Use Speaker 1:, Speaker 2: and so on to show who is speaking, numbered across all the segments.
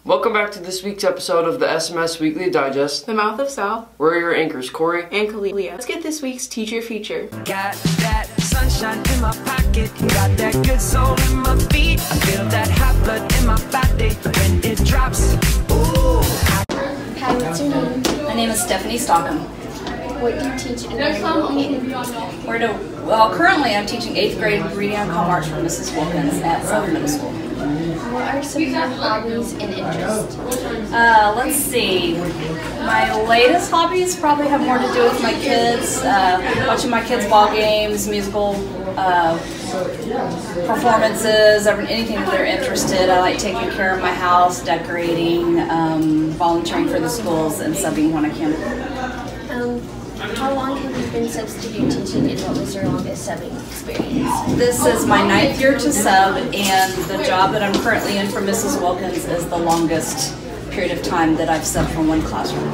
Speaker 1: Welcome back to this week's episode of the SMS Weekly Digest.
Speaker 2: The Mouth of South.
Speaker 1: We're your anchors, Corey
Speaker 2: and Kalia. Let's get this week's teacher feature.
Speaker 3: Got that sunshine in my pocket, got that good soul in my feet. I feel that hot blood in my body when it drops. Ooh.
Speaker 4: Hi, what's your name?
Speaker 5: My name is Stephanie Stockham.
Speaker 4: What do you teach and where do you in?
Speaker 5: Well, currently I'm teaching 8th grade reading on March for Mrs. Wilkins at South Middle School.
Speaker 4: What are some of your hobbies and interests?
Speaker 5: Let's see. My latest hobbies probably have more to do with my kids, watching my kids' ball games, musical performances, anything that they're interested. I like taking care of my house, decorating, volunteering for the schools, and subbing when I can.
Speaker 4: How long have you been substitute teaching, and what was your longest subbing experience?
Speaker 5: This is my 9th year to sub, and the job that I'm currently in for Mrs. Wilkins is the longest period of time that I've subbed from one classroom.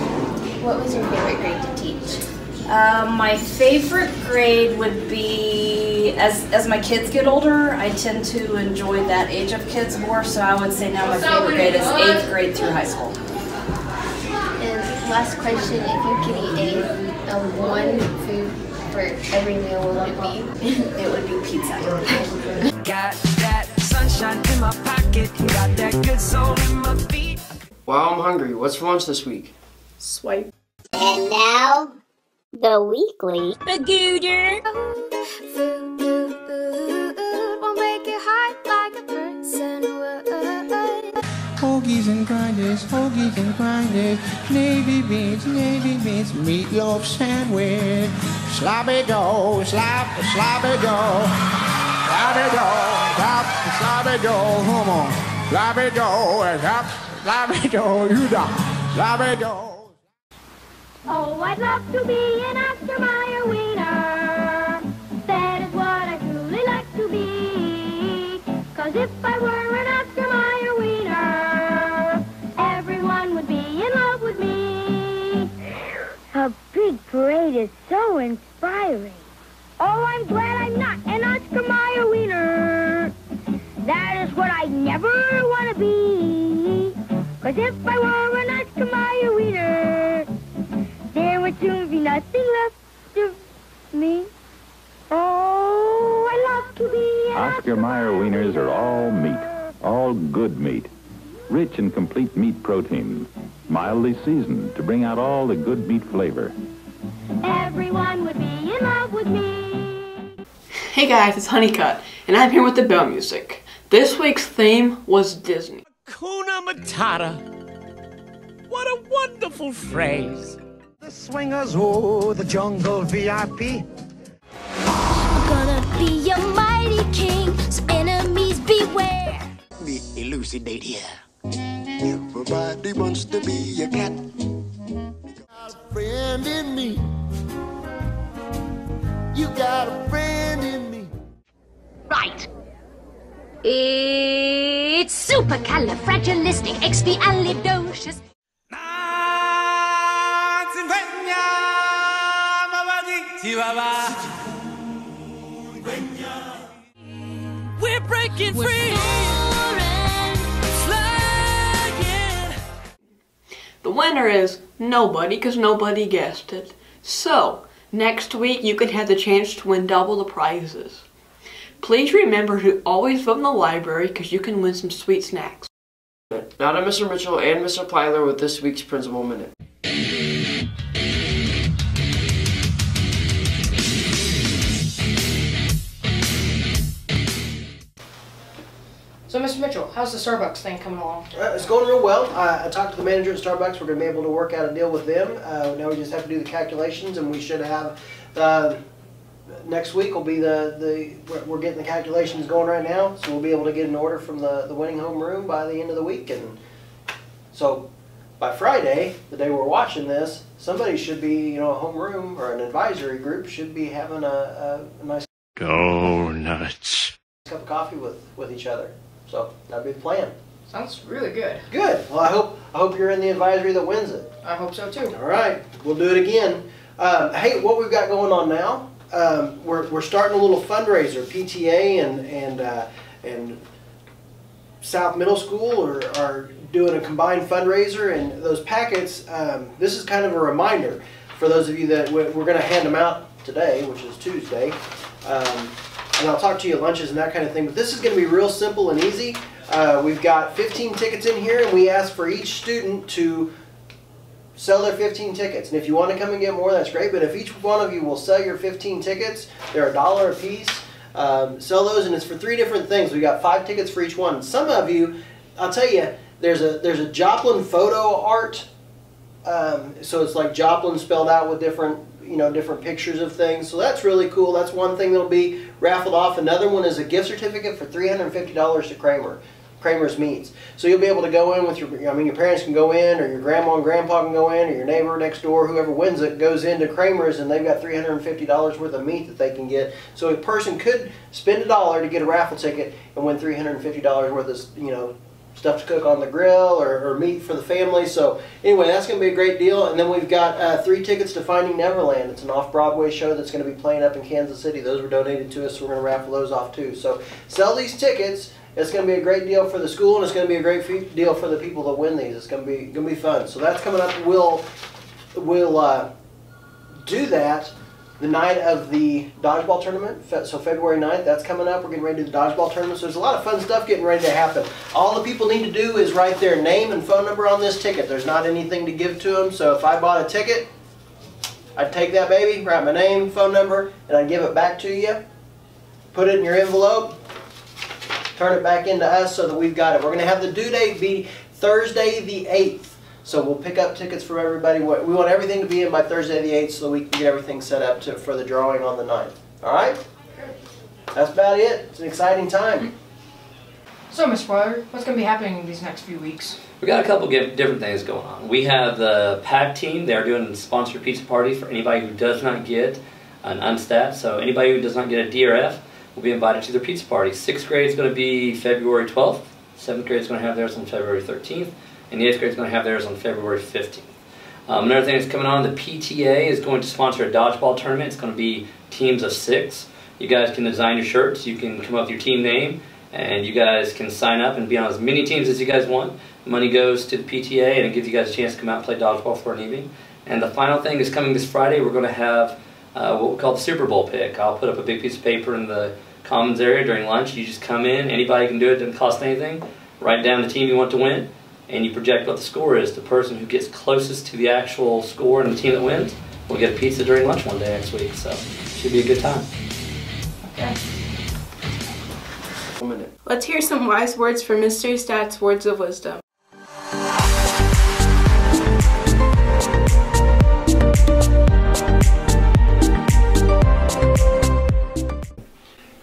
Speaker 4: What was your favorite grade to teach?
Speaker 5: My favorite grade would be, as my kids get older, I tend to enjoy that age of kids more, so I would say now my favorite grade is 8th grade through high school.
Speaker 4: And last question, if you could eat one food for every meal, what would it be?
Speaker 5: It would be pizza.
Speaker 3: Got that sunshine in my pocket, got that good soul in my feet.
Speaker 1: Wow, I'm hungry. What's for lunch this week?
Speaker 2: Swipe.
Speaker 6: And now, the weekly.
Speaker 7: The Gooder. Food will make you hot like a person would.
Speaker 8: Hoagies and grinders, navy beans, meatloaf sandwich, sloppy dough, sloppy dough, sloppy dough, come on, sloppy dough, you know, sloppy dough.
Speaker 7: Oh, I'd love to be an Oscar Mayer wiener. That is what I truly like to be. 'Cause if I were an Oscar Mayer wiener, everyone would be in love with me. A big parade is so inspiring. Oh, I'm glad I'm not an Oscar Mayer wiener. That is what I never want to be. 'Cause if I were an Oscar Mayer wiener, there would soon be nothing left of me. Oh, I love to be an
Speaker 9: Oscar Mayer wieners are all meat, all good meat, rich in complete meat protein, mildly seasoned to bring out all the good meat flavor.
Speaker 7: Everyone would be in love with me.
Speaker 2: Hey guys, it's Honeycutt, and I'm here with the bell music. This week's theme was Disney.
Speaker 10: Hakuna Matata. What a wonderful phrase.
Speaker 8: The swingers, oh, the jungle VIP.
Speaker 7: I'm gonna be a mighty king, so enemies beware.
Speaker 8: Me elucidate here. Everybody wants to be a cat. Got a friend in me. You got a friend in me.
Speaker 7: Right. It's supercalifragilisticexpialidocious.
Speaker 3: We're breaking free.
Speaker 2: The winner is nobody, because nobody guessed it. So, next week you can have the chance to win double the prizes. Please remember to always vote in the library, because you can win some sweet snacks.
Speaker 1: Now to Mr. Mitchell and Mr. Plyler with this week's Principal Minute.
Speaker 11: So, Mr. Mitchell, how's the Starbucks thing coming along?
Speaker 12: It's going real well. I talked to the manager at Starbucks. We're going to be able to work out a deal with them. Now we just have to do the calculations, and we should have next week will be we're getting the calculations going right now, so we'll be able to get an order from the winning home room by the end of the week. And so by Friday, the day we're watching this, somebody should be, a home room or an advisory group should be having a nice
Speaker 10: Go nuts.
Speaker 12: cup of coffee with each other. So that'd be the plan.
Speaker 11: Sounds really good.
Speaker 12: Good. Well, I hope you're in the advisory that wins it.
Speaker 11: I hope so too.
Speaker 12: All right, we'll do it again. Hey, what we've got going on now? We're starting a little fundraiser, PTA and South Middle School are doing a combined fundraiser, and those packets, this is kind of a reminder for those of you that we're going to hand them out today, which is Tuesday. And I'll talk to you at lunches and that kind of thing, but this is going to be real simple and easy. We've got 15 tickets in here, and we ask for each student to sell their 15 tickets. And if you want to come and get more, that's great, but if each one of you will sell your 15 tickets, they're $1 a piece. Sell those, and it's for 3 different things. We got 5 tickets for each one. Some of you, I'll tell you, there's a Joplin photo art. So it's like Joplin spelled out with different pictures of things. So that's really cool. That's one thing that'll be raffled off. Another one is a gift certificate for $350 to Kramer's Meats. So you'll be able to go in with your parents can go in, or your grandma and grandpa can go in, or your neighbor next door, whoever wins it goes into Kramer's, and they've got $350 worth of meat that they can get. So a person could spend $1 to get a raffle ticket and win $350 worth of, stuff to cook on the grill, or meat for the family. So anyway, that's going to be a great deal. And then we've got 3 tickets to Finding Neverland. It's an off-Broadway show that's going to be playing up in Kansas City. Those were donated to us, so we're going to raffle those off too. So sell these tickets. It's going to be a great deal for the school, and it's going to be a great deal for the people that win these. It's going to be fun. So that's coming up. We'll do that the night of the dodgeball tournament, so February 9th, that's coming up. We're getting ready to do the dodgeball tournament, so there's a lot of fun stuff getting ready to happen. All the people need to do is write their name and phone number on this ticket. There's not anything to give to them, so if I bought a ticket, I'd take that baby, write my name, phone number, and I'd give it back to you, put it in your envelope, turn it back into us so that we've got it. We're going to have the due date be Thursday the 8th. So we'll pick up tickets from everybody. We want everything to be in by Thursday the 8th so that we can get everything set up for the drawing on the 9th. All right? That's about it. It's an exciting time.
Speaker 11: So, Mr. Potter, what's going to be happening these next few weeks?
Speaker 13: We got a couple different things going on. We have the PAC team. They're doing sponsored pizza parties for anybody who does not get an unstat. So anybody who does not get a D or F will be invited to their pizza party. 6th grade is going to be February 12th. 7th grade is going to have theirs on February 13th. And the 8th grade is going to have theirs on February 15th. Another thing that's coming on, the PTA is going to sponsor a dodgeball tournament. It's going to be teams of 6. You guys can design your shirts. You can come up with your team name, and you guys can sign up and be on as many teams as you guys want. The money goes to the PTA, and it gives you guys a chance to come out and play dodgeball for an evening. And the final thing is coming this Friday. We're going to have what we call the Super Bowl pick. I'll put up a big piece of paper in the commons area during lunch. You just come in. Anybody can do it. It doesn't cost anything. Write down the team you want to win, and you project what the score is. The person who gets closest to the actual score and the team that wins will get a pizza during lunch one day next week. So it should be a good time.
Speaker 11: Okay.
Speaker 2: Let's hear some wise words from Mr. Stat's Words of Wisdom.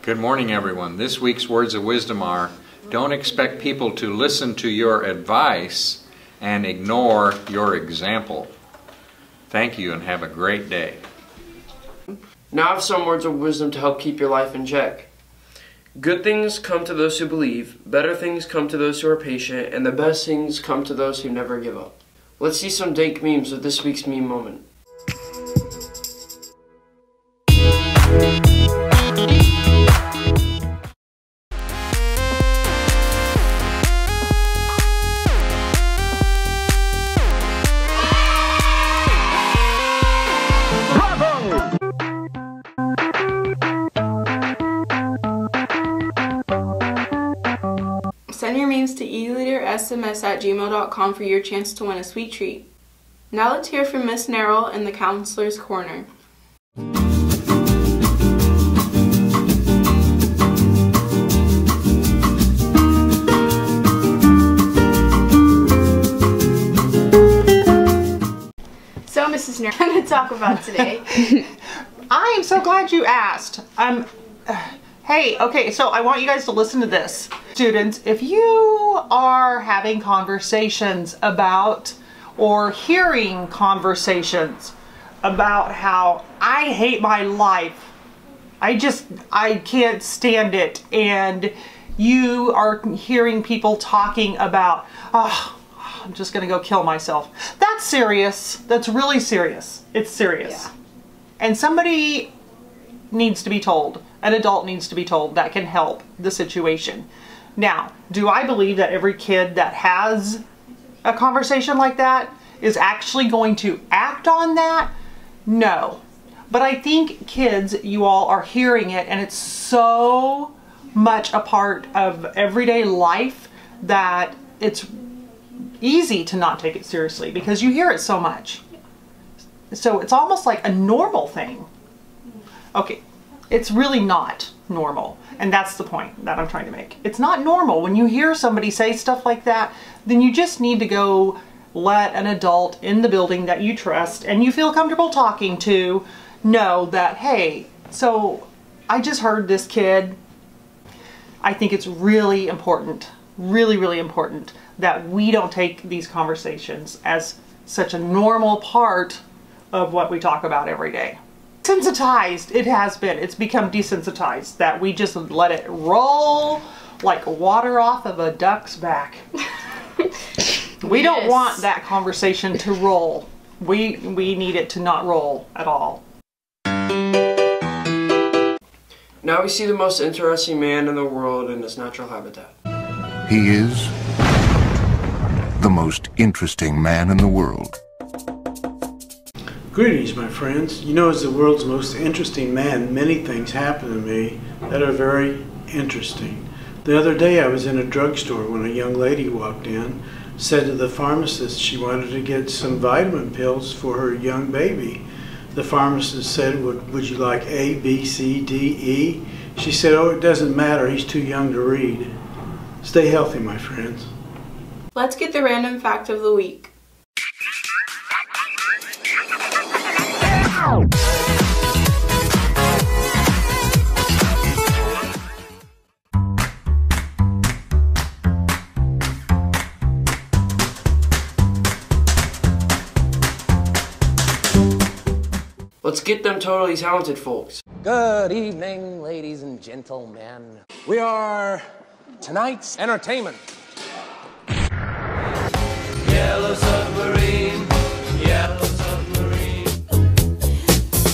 Speaker 14: Good morning, everyone. This week's words of wisdom are: don't expect people to listen to your advice and ignore your example. Thank you and have a great day.
Speaker 1: Now I have some words of wisdom to help keep your life in check. Good things come to those who believe, better things come to those who are patient, and the best things come to those who never give up. Let's see some dank memes with this week's meme moment.
Speaker 2: Send your memes to eLeaderSMS@gmail.com for your chance to win a sweet treat. Now let's hear from Miss Nerrill in the Counselor's Corner. So, Mrs. Nerrill, I'm going to talk about today.
Speaker 15: I am so glad you asked. Hey, okay, so I want you guys to listen to this. Students, if you are having conversations about, or hearing conversations about how I hate my life, I can't stand it, and you are hearing people talking about, oh, I'm just gonna go kill myself. That's serious. That's really serious. It's serious. Yeah. And somebody needs to be told. An adult needs to be told that can help the situation. Now, do I believe that every kid that has a conversation like that is actually going to act on that? No. But I think kids, you all are hearing it, and it's so much a part of everyday life that it's easy to not take it seriously because you hear it so much. So it's almost like a normal thing. Okay, it's really not normal. And that's the point that I'm trying to make. It's not normal. When you hear somebody say stuff like that, then you just need to go let an adult in the building that you trust and you feel comfortable talking to know that, hey, so I just heard this kid. I think it's really important, really, really important that we don't take these conversations as such a normal part of what we talk about every day. Sensitized, it has been. It's become desensitized that we just let it roll like water off of a duck's back. We don't want that conversation to roll. We need it to not roll at all.
Speaker 1: Now we see the most interesting man in the world in his natural habitat.
Speaker 8: He is the most interesting man in the world.
Speaker 16: Greetings, my friends. You know, as the world's most interesting man, many things happen to me that are very interesting. The other day I was in a drugstore when a young lady walked in, said to the pharmacist she wanted to get some vitamin pills for her young baby. The pharmacist said, would you like A, B, C, D, E? She said, oh, it doesn't matter, he's too young to read. Stay healthy, my friends.
Speaker 2: Let's get the random fact of the week.
Speaker 1: Let's get them totally talented folks.
Speaker 17: Good evening, ladies and gentlemen. We are tonight's entertainment.
Speaker 3: Yellow submarine, yellow submarine.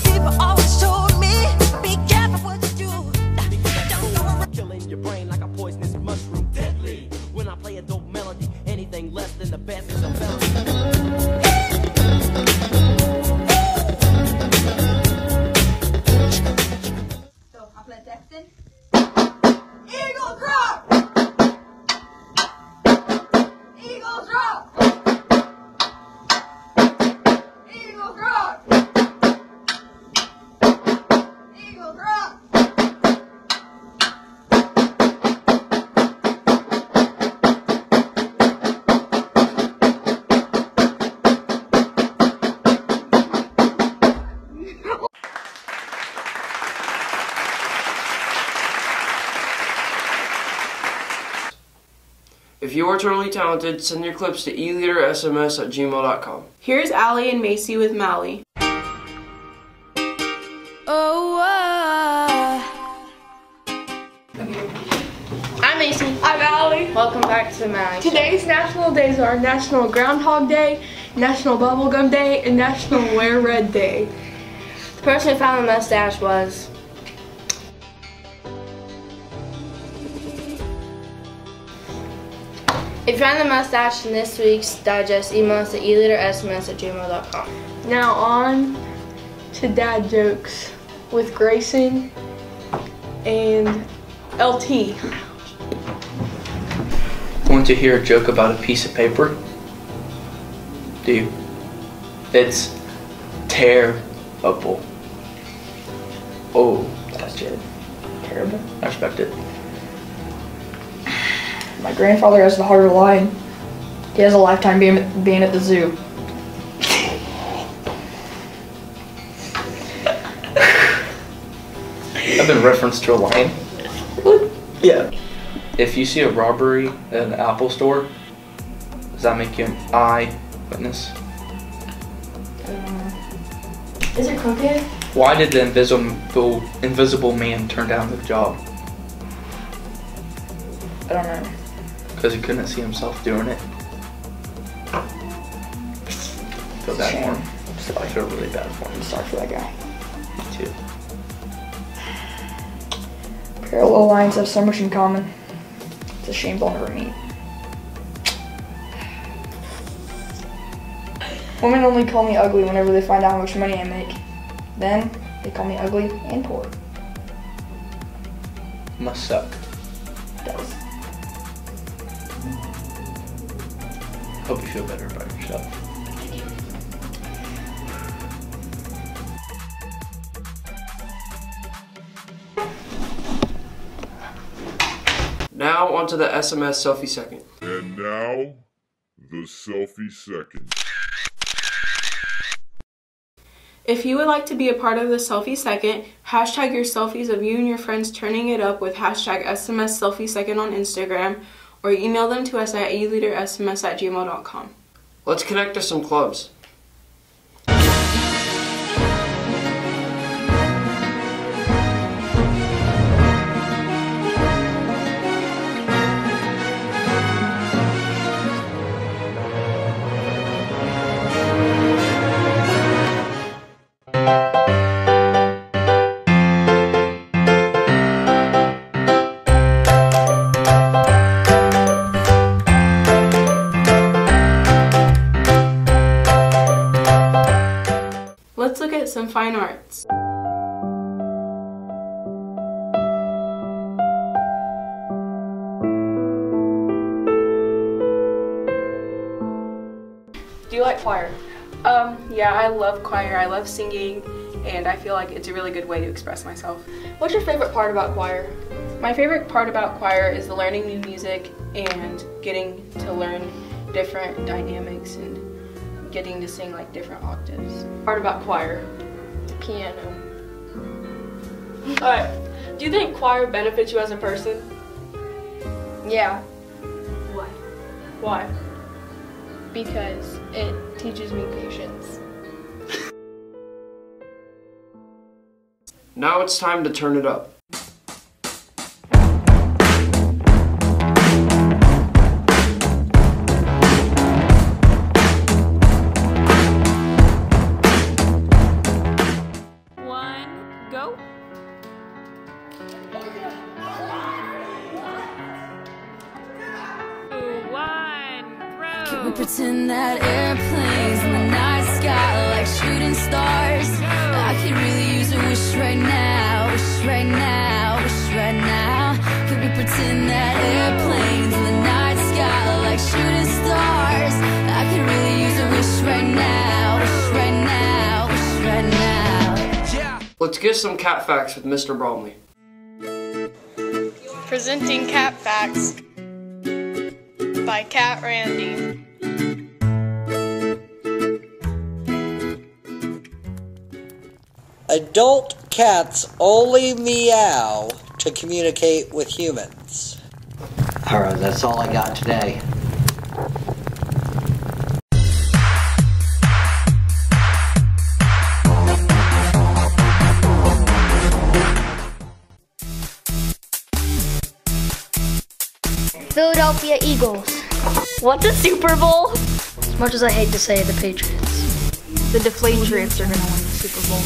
Speaker 18: People always told me, be careful what you do.
Speaker 3: Killing your brain like a poisonous mushroom, deadly. When I play a dope melody, anything less than the best is a felony.
Speaker 18: Eagle drop! Eagle drop! Eagle drop! Eagle drop!
Speaker 1: If you are totally talented, send your clips to eleadersms@gmail.com.
Speaker 2: Here's Allie and Macy with Mally.
Speaker 11: I'm Macy.
Speaker 19: I'm Allie.
Speaker 11: Welcome back to Mally.
Speaker 19: Today's national days are National Groundhog Day, National Bubblegum Day, and National Wear Red Day.
Speaker 11: The person who found the mustache was... If you find the mustache in this week's digest, email us at eleadersms@gmail.com.
Speaker 19: Now on to dad jokes with Grayson and LT.
Speaker 20: Want to hear a joke about a piece of paper? Do you? It's terrible. Oh, that's it. Terrible? I respect it.
Speaker 21: My grandfather has the heart of a lion. He has a lifetime being at the zoo.
Speaker 20: I've been referenced to a lion. Yeah. If you see a robbery at an Apple store, does that make you an eyewitness?
Speaker 21: Is it crooked?
Speaker 20: Why did the invisible man turn down the job?
Speaker 21: I don't know.
Speaker 20: Because he couldn't see himself doing it. Feel bad for him. I feel really bad for him.
Speaker 21: Sorry for that guy.
Speaker 20: Me too.
Speaker 21: Parallel lines have so much in common. It's a shame they'll never meet. Women only call me ugly whenever they find out how much money I make. Then they call me ugly and poor.
Speaker 20: Must suck.
Speaker 21: It does.
Speaker 20: Hope you feel better about yourself.
Speaker 1: Now onto the SMS selfie second.
Speaker 4: And now, the selfie second.
Speaker 19: If you would like to be a part of the selfie second, hashtag your selfies of you and your friends turning it up with hashtag SMS selfie second on Instagram, or email them to us at eleadersms@gmail.com.
Speaker 1: Let's connect to some clubs.
Speaker 19: Let's look at some fine arts.
Speaker 21: Do you like choir?
Speaker 19: Yeah, I love choir. I love singing, and I feel like it's a really good way to express myself.
Speaker 21: What's your favorite part about choir?
Speaker 19: My favorite part about choir is the learning new music and getting to learn different dynamics and getting to sing like different octaves.
Speaker 21: Part about choir?
Speaker 19: The piano.
Speaker 21: Alright, do you think choir benefits you as a person?
Speaker 19: Yeah.
Speaker 21: Why?
Speaker 19: Why?
Speaker 21: Because it teaches me patience.
Speaker 1: Now it's time to turn it up.
Speaker 19: Go.
Speaker 3: Can we pretend that airplanes in the night sky like shooting stars? I could really use a wish right now, wish right now, wish right now. Could we pretend that airplanes in the night sky like shooting stars? I could really use a wish right now, wish right now, wish right now.
Speaker 1: Let's get some cat facts with Mr. Bromley.
Speaker 19: Presenting Cat Facts by Cat Randy.
Speaker 22: Adult cats only meow to communicate with humans.
Speaker 23: Alright, that's all I got today.
Speaker 7: Philadelphia Eagles.
Speaker 21: What's a Super Bowl?
Speaker 7: As much as I hate to say it, the Patriots.
Speaker 21: The Deflatriots are going to win the Super Bowl.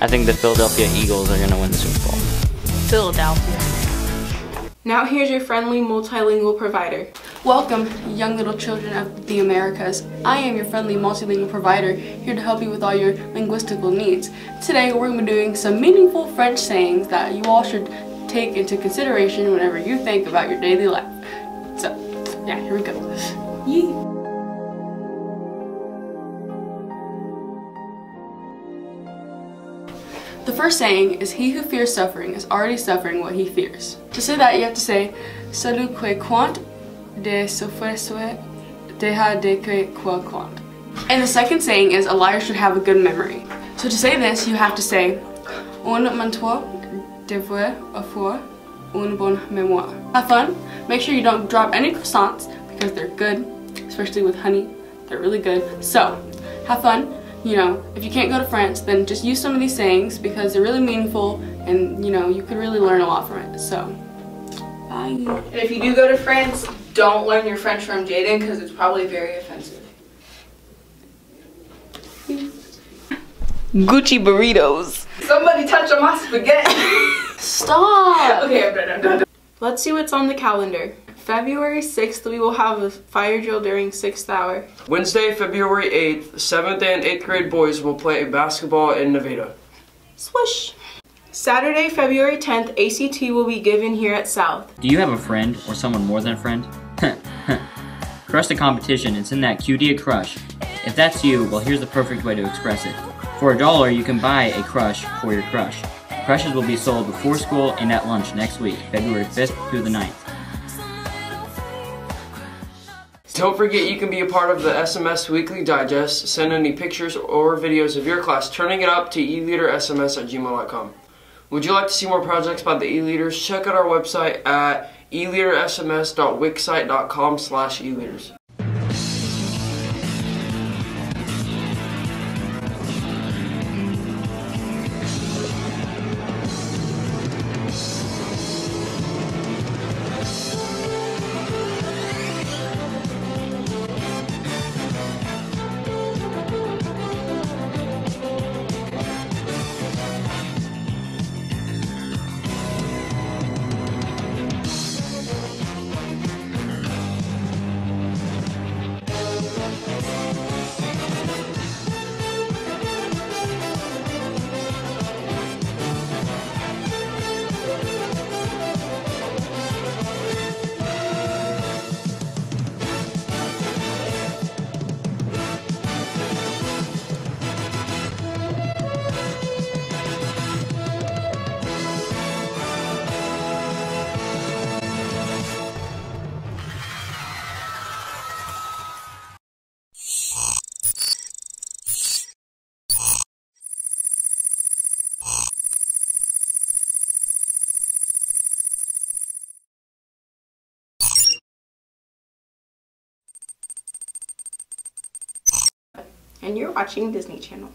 Speaker 20: I think the Philadelphia Eagles are going to win the Super Bowl.
Speaker 21: Philadelphia.
Speaker 19: Now here's your friendly multilingual provider. Welcome, young little children of the Americas. I am your friendly multilingual provider, here to help you with all your linguistical needs. Today we're going to be doing some meaningful French sayings that you all should take into consideration whenever you think about your daily life. So, yeah, here we go. Yee. The first saying is, he who fears suffering is already suffering what he fears. To say that, you have to say, celui qui quant de souffrir deja de que quoi quant. And the second saying is, a liar should have a good memory. So to say this, you have to say, un mentor devrait avoir une bonne mémoire. Have fun. Make sure you don't drop any croissants because they're good, especially with honey. They're really good. So, have fun. You know, if you can't go to France, then just use some of these sayings because they're really meaningful and, you know, you could really learn a lot from it. So, bye. And if you do go to France, don't learn your French from Jaden because it's probably very offensive.
Speaker 2: Gucci burritos.
Speaker 19: Somebody touch on my spaghetti.
Speaker 2: Stop!
Speaker 19: Okay, I'm done. Let's see what's on the calendar. February 6th, we will have a fire drill during 6th hour.
Speaker 1: Wednesday, February 8th, 7th and 8th grade boys will play basketball in Nevada.
Speaker 19: Swish! Saturday, February 10th, ACT will be given here at South.
Speaker 5: Do you have a friend or someone more than a friend? Crush the competition. It's in that QD crush. If that's you, well, here's the perfect way to express it. For $1, you can buy a crush for your crush. Crushes will be sold before school and at lunch next week, February 5th through the 9th.
Speaker 1: Don't forget you can be a part of the SMS Weekly Digest. Send any pictures or videos of your class turning it up to eleadersms@gmail.com. Would you like to see more projects by the e-leaders? Check out our website at eleadersms.wixsite.com/eleaders.
Speaker 19: And you're watching Disney Channel.